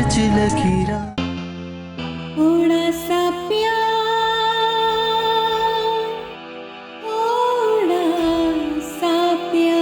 च लकीरा थोड़ा सा प्यार, थोड़ा सा प्यार।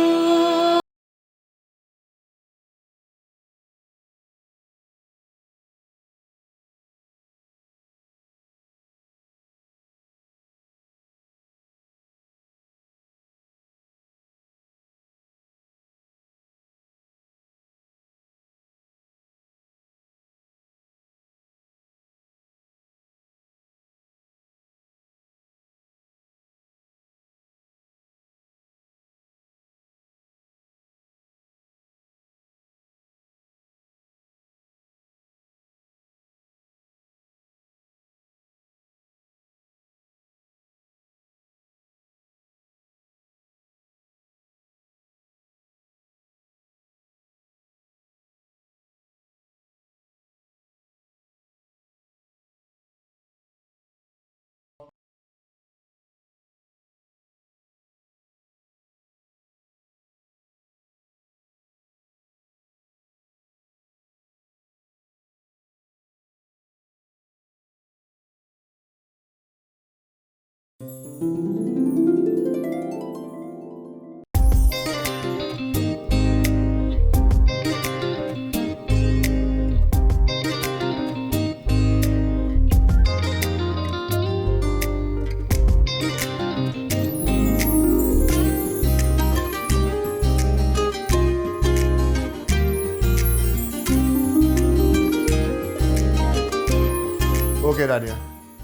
ओके रानिया,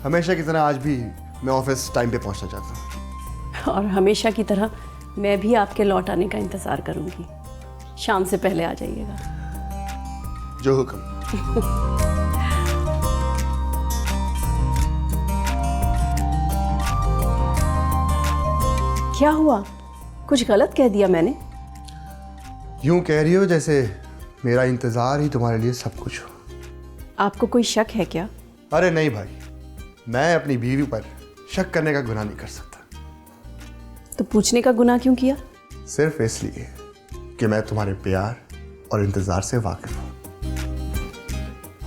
हमेशा की तरह आज भी मैं ऑफिस टाइम पे पहुंचना चाहता हूँ। और हमेशा की तरह मैं भी आपके लौट आने का इंतज़ार करूंगी। शाम से पहले आ जाइएगा। जो हुक्म। क्या हुआ? कुछ गलत कह दिया मैंने? यूं कह रही हो जैसे मेरा इंतजार ही तुम्हारे लिए सब कुछ हो। आपको कोई शक है क्या? अरे नहीं भाई, मैं अपनी बीवी पर शक करने का गुनाह नहीं कर सकता। तो पूछने का गुनाह क्यों किया? सिर्फ इसलिए कि मैं तुम्हारे प्यार और इंतजार से वाकिफ हूँ,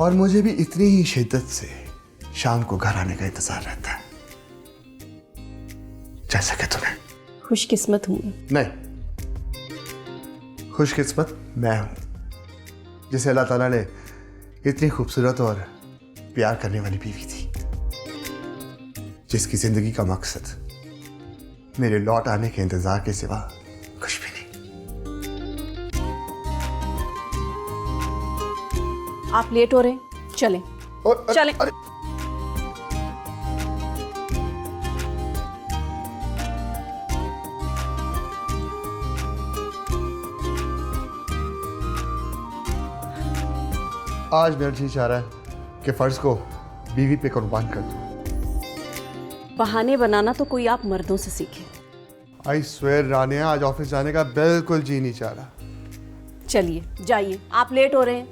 और मुझे भी इतनी ही शिद्दत से शाम को घर आने का इंतजार रहता है जैसा कि तुम्हें। खुशकिस्मत हूँ मैं। नहीं, खुशकिस्मत मैं हूं जिसे अल्लाह ताला ने इतनी खूबसूरत और प्यार करने वाली बीवी दी, जिसकी जिंदगी का मकसद मेरे लौट आने के इंतजार के सिवा कुछ भी नहीं। आप लेट हो रहे हैं, चलें। चलें। अरे आज मेरा जी चाह रहा है कि फर्ज को बीवी पे कुर्बान कर दूं। बहाने बनाना तो कोई आप मर्दों से सीखे। आई स्वेयर रानिया, आज ऑफिस जाने का बिल्कुल जी नहीं चाह रहा। चलिए जाइए, आप लेट हो रहे हैं।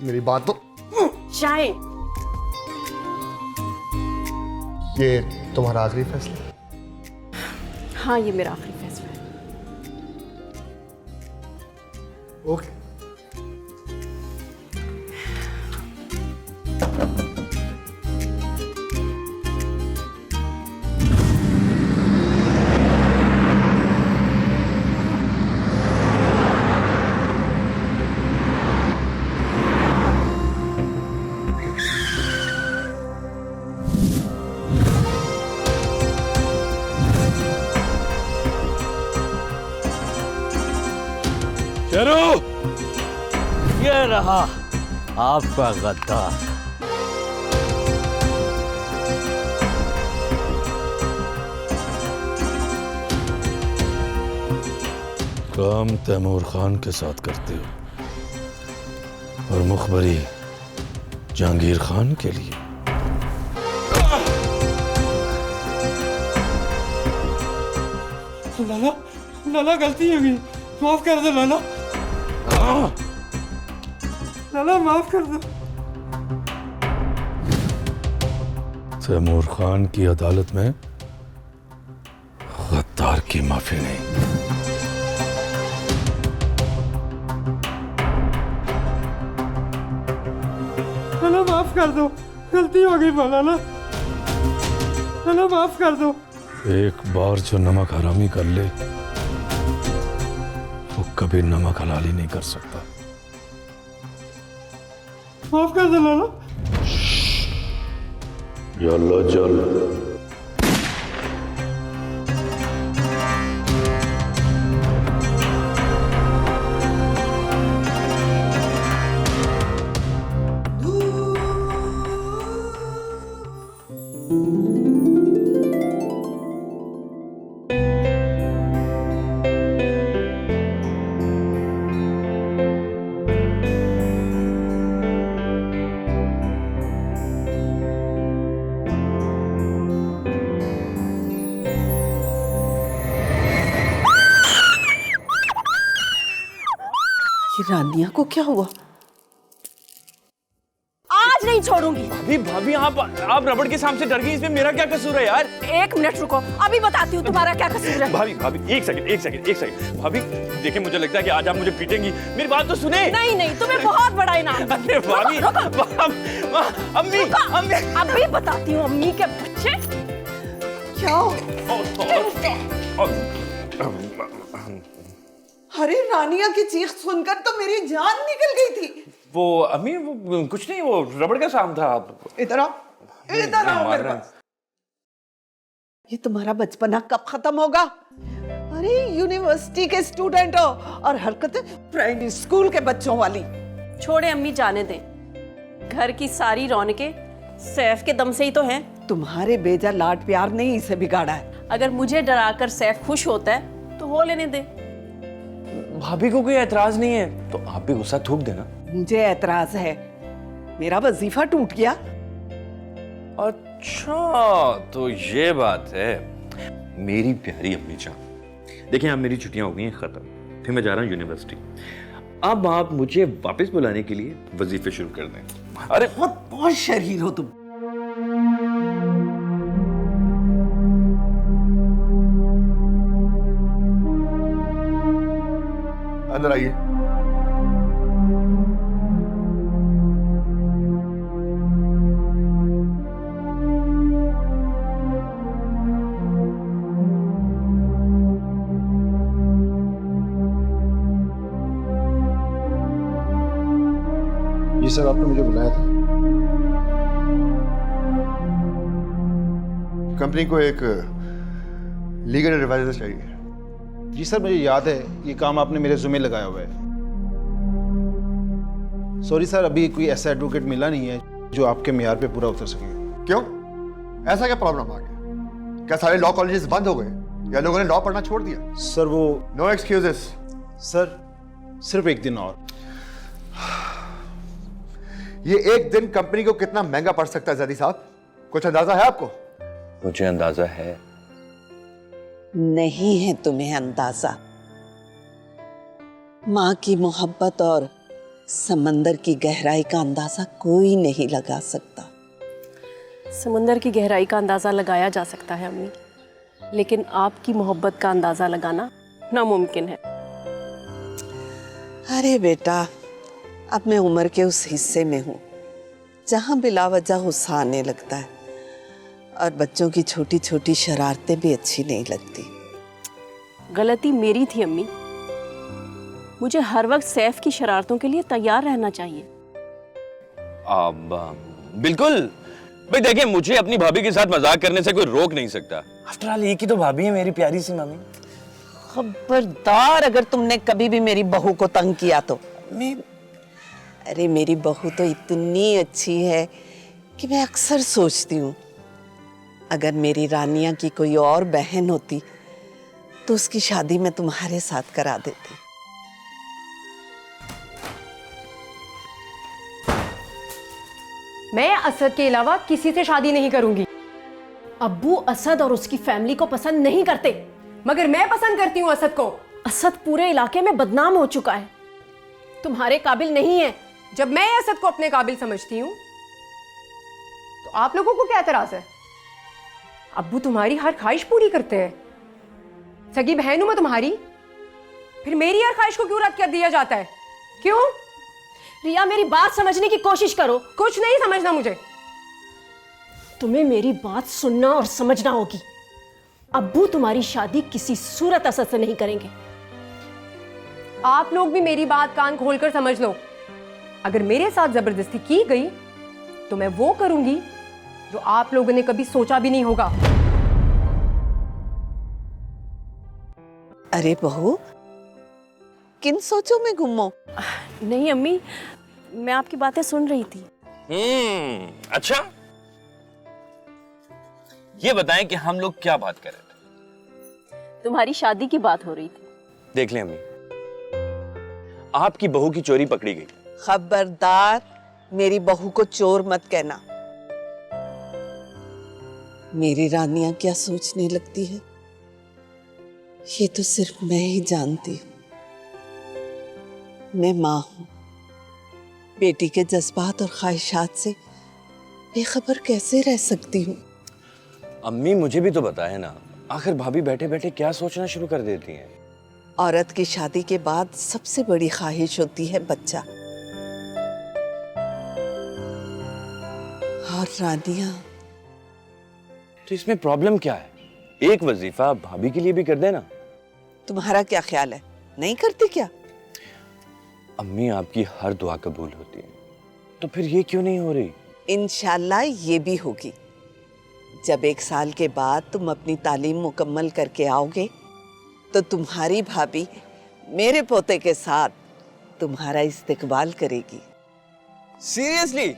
मेरी बात तो चाय। ये तुम्हारा आखिरी फैसला? हाँ, ये मेरा आखिरी फैसला है। ओके। शेरू, ये रहा आपका गद्दार। काम तैमूर खान के साथ करते हो और मुखबरी जहांगीर खान के लिए। लाला, लाला गलती हो गई, माफ कर दो लाला। लाला माफ कर दो। तैमूर खान की अदालत में गद्दार की माफी नहीं। लाला माफ कर दो, गलती हो गई लाला, लाला माफ कर दो। एक बार जो नमक हरामी कर ले वो कभी नमक हलाली नहीं कर सकता। माफ कर दो लाला। यल्ला जल। ये रानिया को क्या हुआ? आज नहीं छोड़ूंगी। भाभी भाभी आप रबड़ के सांप से डर गई, इसमें मेरा क्या कसूर है यार? एक मिनट रुको, अभी बताती हूँ तुम्हारा क्या कसूर है। भाभी भाभी एक सेकंड भाभी देखिए, मुझे लगता है कि आज आप मुझे पीटेंगी, मेरी बात तो सुने। नहीं, तुम्हें बहुत बड़ा इनाम। अरे भाभी, अम्मी अम्मी, अभी बताती हूँ अम्मी के बच्चे। क्या? अरे रानिया की चीख सुनकर तो मेरी जान निकल गई थी। वो अम्मी वो कुछ नहीं, वो रबड़ का सांप था। इधर आओ, इधर आओ मेरे पास। ये तुम्हारा बचपना कब खत्म होगा? अरे यूनिवर्सिटी के स्टूडेंट हो और हरकतें प्राइमरी स्कूल के बच्चों वाली। छोड़े अम्मी, जाने दें। घर की सारी रौनकें सैफ के दम से ही तो हैं। तुम्हारे बेजा लाड प्यार ने ही इसे बिगाड़ा है। अगर मुझे डराकर सैफ खुश होता है तो हो लेने दे। भाभी को कोई एतराज नहीं है तो आप भी गुस्सा थूक देना। मुझे एतराज है, मेरा वजीफा टूट गया। अच्छा तो ये बात है। मेरी प्यारी अम्मी जान, देखिए अब मेरी छुट्टियां हो गई हैं खत्म, फिर मैं जा रहा हूँ यूनिवर्सिटी। अब आप मुझे वापस बुलाने के लिए वजीफे शुरू कर दें। अरे बहुत शरीर हो तुम। अंदर आइए। जी सर, आपने मुझे बुलाया था। कंपनी को एक लीगल एडवाइजर चाहिए। जी सर, मुझे याद है, ये काम आपने मेरे ज़िम्मे लगाया हुआ है। सॉरी सर, अभी कोई ऐसा एडवोकेट मिला नहीं है जो आपके मेयार पे पूरा उतर सके। क्यों? ऐसा क्या प्रॉब्लम आ गया? क्या सारे लॉ कॉलेजेस बंद हो गए या लोगों ने लॉ पढ़ना छोड़ दिया? सर वो नो एक्सक्यूजेस। सर सिर्फ एक दिन और। ये एक दिन कंपनी को कितना महंगा पड़ सकता है जैदी साहब, कुछ अंदाजा है आपको? मुझे अंदाजा है। नहीं है तुम्हें अंदाजा। माँ की मोहब्बत और समंदर की गहराई का अंदाजा कोई नहीं लगा सकता। समुंदर की गहराई का अंदाज़ा लगाया जा सकता है अम्मी, लेकिन आपकी मोहब्बत का अंदाज़ा लगाना नामुमकिन है। अरे बेटा, अब मैं उम्र के उस हिस्से में हूँ जहाँ बिलावजह गुस्सा आने लगता है और बच्चों की छोटी छोटी शरारतें भी अच्छी नहीं लगती। गलती मेरी थी अम्मी, मुझे हर वक्त सैफ की शरारतों के लिए तैयार रहना चाहिए। बिल्कुल भाई, देखिए मुझे अपनी भाभी के साथ मजाक करने से कोई रोक नहीं सकता। आफ्टर ऑल एक ही तो भाभी है मेरी प्यारी सी मम्मी। खबरदार अगर तुमने कभी भी मेरी बहू को तंग किया तो। अरे मेरी बहू तो इतनी अच्छी है कि मैं अक्सर सोचती हूँ अगर मेरी रानिया की कोई और बहन होती तो उसकी शादी मैं तुम्हारे साथ करा देती। मैं असद के अलावा किसी से शादी नहीं करूंगी। अब्बू असद और उसकी फैमिली को पसंद नहीं करते, मगर मैं पसंद करती हूँ असद को। असद पूरे इलाके में बदनाम हो चुका है, तुम्हारे काबिल नहीं है। जब मैं असद को अपने काबिल समझती हूँ तो आप लोगों को क्या एतराज है? अब्बू तुम्हारी हर ख्वाहिश पूरी करते हैं। सगी बहन हूं मैं तुम्हारी, फिर मेरी हर ख्वाहिश को क्यों रद्द कर दिया जाता है? क्यों? रिया, मेरी बात समझने की कोशिश करो। कुछ नहीं समझना मुझे। तुम्हें मेरी बात सुनना और समझना होगी। अब्बू तुम्हारी शादी किसी सूरत असर से नहीं करेंगे। आप लोग भी मेरी बात कान खोलकर समझ लो। अगर मेरे साथ जबरदस्ती की गई तो मैं वो करूंगी जो आप लोगों ने कभी सोचा भी नहीं होगा। अरे बहू, किन सोचों में गुम हो? नहीं अम्मी, मैं आपकी बातें सुन रही थी। अच्छा, ये बताएं कि हम लोग क्या बात कर रहे थे? तुम्हारी शादी की बात हो रही थी। देख लें अम्मी, आपकी बहू की चोरी पकड़ी गई। खबरदार, मेरी बहू को चोर मत कहना। मेरी रानियां क्या सोचने लगती है ये तो सिर्फ मैं ही जानती हूँ। मैं माँ हूँ, बेटी के जज्बात और ख्वाहिशात से बेखबर कैसे रह सकती हूँ? अम्मी मुझे भी तो बताया ना, आखिर भाभी बैठे बैठे क्या सोचना शुरू कर देती हैं। औरत की शादी के बाद सबसे बड़ी ख्वाहिश होती है बच्चा। और रानियां, तो इसमें प्रॉब्लम क्या है? एक वजीफा भाभी के लिए भी कर देना। तुम्हारा क्या ख्याल है, नहीं करती क्या? अम्मी आपकी हर दुआ कबूल होती है, तो फिर ये क्यों नहीं हो रही? इंशाल्लाह ये भी होगी। जब 1 साल के बाद तुम अपनी तालीम मुकम्मल करके आओगे तो तुम्हारी भाभी मेरे पोते के साथ तुम्हारा इस्तकबाल करेगी। सीरियसली?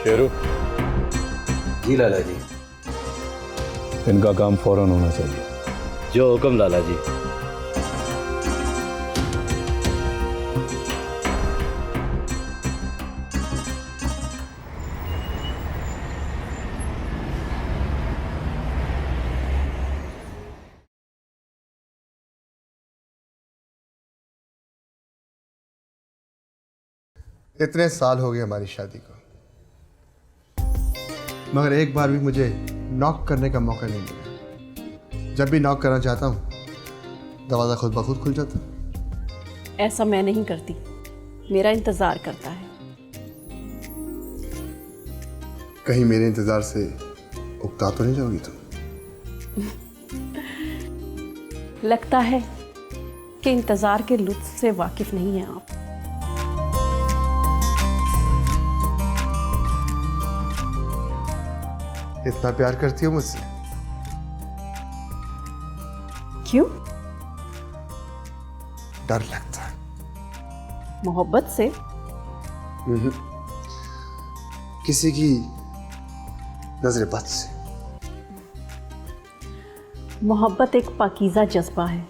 शेरू। जी लाला जी। इनका काम फौरन होना चाहिए। जो हुक्म लाला जी। इतने साल हो गए हमारी शादी को, मगर एक बार भी मुझे नॉक करने का मौका नहीं मिला। जब भी नॉक करना चाहता हूँ दरवाज़ा खुद ब खुद खुल जाता है। ऐसा मैं नहीं करती, मेरा इंतजार करता है। कहीं मेरे इंतज़ार से उकता तो नहीं जाओगी तुम? लगता है कि इंतजार के लुत्फ से वाकिफ नहीं हैं आप। इतना प्यार करती हो मुझसे? क्यों? डर लगता है। मोहब्बत से? किसी की नजर बद से। मोहब्बत एक पाकीज़ा जज्बा है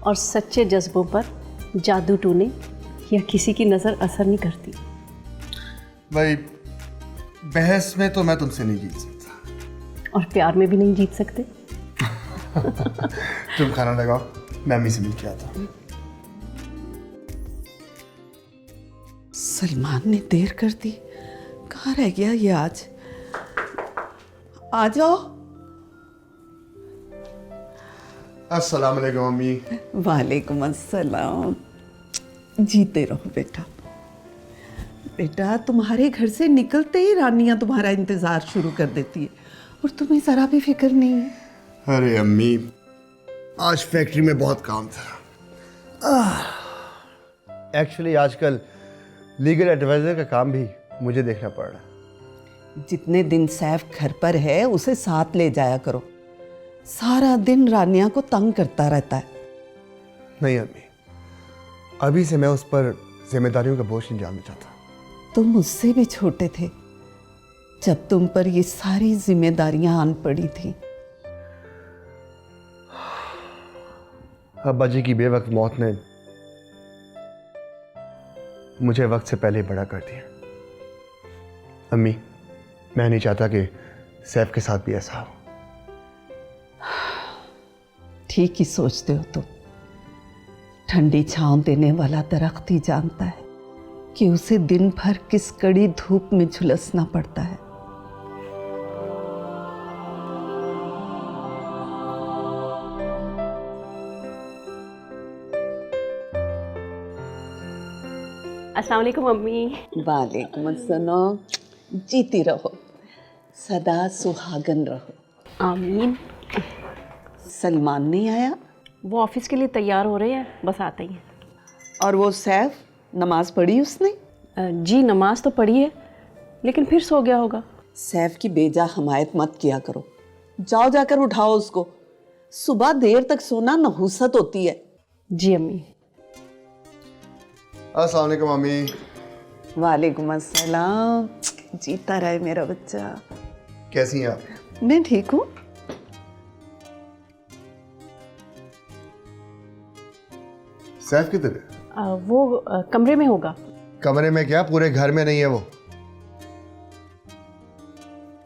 और सच्चे जज्बों पर जादू टूने या किसी की नज़र असर नहीं करती। भाई बहस में तो मैं तुमसे नहीं जीत सकता, और प्यार में भी नहीं जीत सकते। तुम खाना लगाओ, मैं अम्मी से मिल के आता हूँ। सलमान ने देर कर दी, कहाँ रह गया ये आज? आ जाओ। अस्सलाम वालेकुम अम्मी। वालेकुम अस्सलाम। जीते रहो बेटा। बेटा, तुम्हारे घर से निकलते ही रानियां तुम्हारा इंतजार शुरू कर देती है और तुम्हें जरा भी फिक्र नहीं है। अरे अम्मी, आज फैक्ट्री में बहुत काम था। एक्चुअली आजकल लीगल एडवाइजर का काम भी मुझे देखना पड़ रहा है। जितने दिन सैफ घर पर है उसे साथ ले जाया करो, सारा दिन रानियां को तंग करता रहता है। नहीं अम्मी, अभी से मैं उस पर जिम्मेदारियों का बोझ नहीं डालना चाहता। तुम मुझसे भी छोटे थे जब तुम पर ये सारी जिम्मेदारियां आन पड़ी थी। अब्बा जी की बेवक्त मौत ने मुझे वक्त से पहले ही बड़ा कर दिया। अम्मी, मैं नहीं चाहता कि सैफ के साथ भी ऐसा हो। ठीक ही सोचते हो तुम। ठंडी छांव देने वाला दरख्त ही जानता है कि उसे दिन भर किस कड़ी धूप में झुलसना पड़ता है। अस्सलाम वालेकुम मम्मी। वालेकुम अस्सलाम। जीती रहो, सदा सुहागन रहो। आमीन। सलमान नहीं आया? वो ऑफिस के लिए तैयार हो रहे हैं, बस आते ही हैं। और वो सैफ, नमाज पढ़ी उसने? जी नमाज तो पढ़ी है, लेकिन फिर सो गया होगा। सैफ की बेजा हमायत मत किया करो। जाओ जाकर उठाओ उसको। सुबह देर तक सोना नहुसत होती है। जी अम्मी। अस्सलाम वालेकुम अम्मी। वालेकुम अस्सलाम। जीता रहे मेरा बच्चा। कैसी हैं आप? मैं ठीक हूँ। सैफ किधर है? वो कमरे में होगा। कमरे में क्या, पूरे घर में नहीं है वो?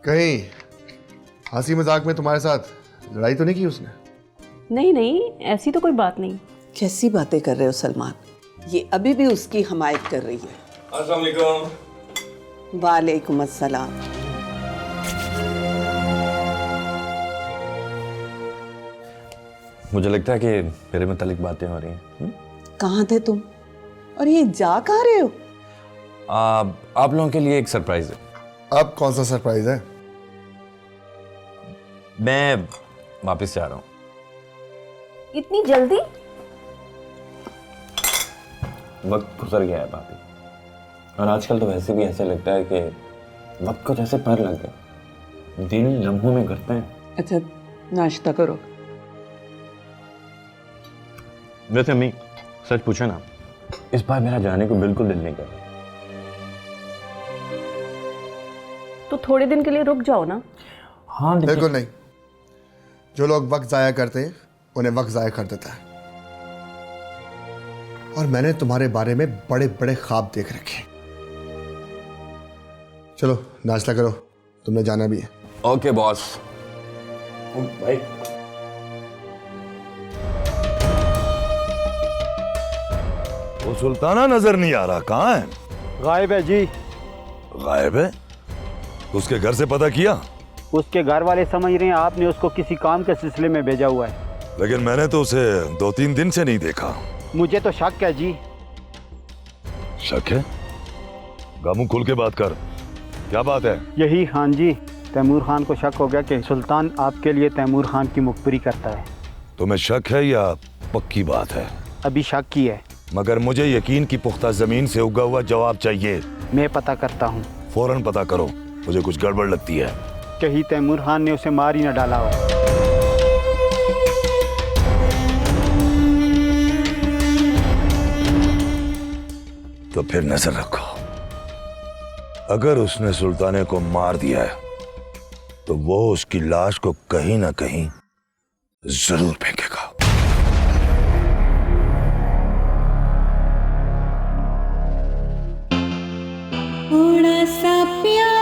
कहीं हंसी मजाक में तुम्हारे साथ लड़ाई तो नहीं की उसने? नहीं नहीं, ऐसी तो कोई बात नहीं। कैसी बातें कर रहे हो सलमान? ये अभी भी उसकी हमायत कर रही है। अस्सलाम वालेकुम। वालेकुम अस्सलाम। मुझे लगता है कि मेरे मुतालिक बातें हो रही हैं। कहाँ थे तुम? और ये जा कहाँ रहे हो? आप लोगों के लिए एक सरप्राइज है। अब कौन सा सरप्राइज है? मैं वापस जा रहा हूँ। इतनी जल्दी? वक्त गुजर गया है भाभी, और आजकल तो वैसे भी ऐसे लगता है कि वक्त को जैसे पर लग गए, दिन लम्हों में घटते हैं। अच्छा, नाश्ता करो। वैसे अम्मी, सच पूछो ना, इस बार मेरा जाने को बिल्कुल दिल नहीं कर रहा। तो थोड़े दिन के लिए रुक जाओ ना। हाँ बिल्कुल नहीं। जो लोग वक्त जाया करते हैं उन्हें वक्त जाया कर देता है। और मैंने तुम्हारे बारे में बड़े बड़े ख्वाब देख रखे। चलो नाश्ता करो, तुमने जाना भी है। Okay boss. भाई वो सुल्ताना नजर नहीं आ रहा, कहाँ है? गायब है जी। गायब है? उसके घर से पता किया? उसके घर वाले समझ रहे हैं आपने उसको किसी काम के सिलसिले में भेजा हुआ है। लेकिन मैंने तो उसे 2-3 दिन से नहीं देखा। मुझे तो शक है जी। शक है? गामू खुल के बात कर, क्या बात है? यही, हाँ जी, तैमूर खान को शक हो गया कि सुल्तान आपके लिए तैमूर खान की मुखबिरी करता है। तुम्हें शक है या पक्की बात है? अभी शक की है। मगर मुझे यकीन की पुख्ता जमीन से उगा हुआ जवाब चाहिए। मैं पता करता हूँ। फौरन पता करो, मुझे कुछ गड़बड़ लगती है। कहीं तैमूर खान ने उसे मार ही न डाला हो। तो फिर नजर रखो, अगर उसने सुल्ताने को मार दिया है तो वो उसकी लाश को कहीं ना कहीं जरूर फेंकेगा। थोड़ा सा प्यार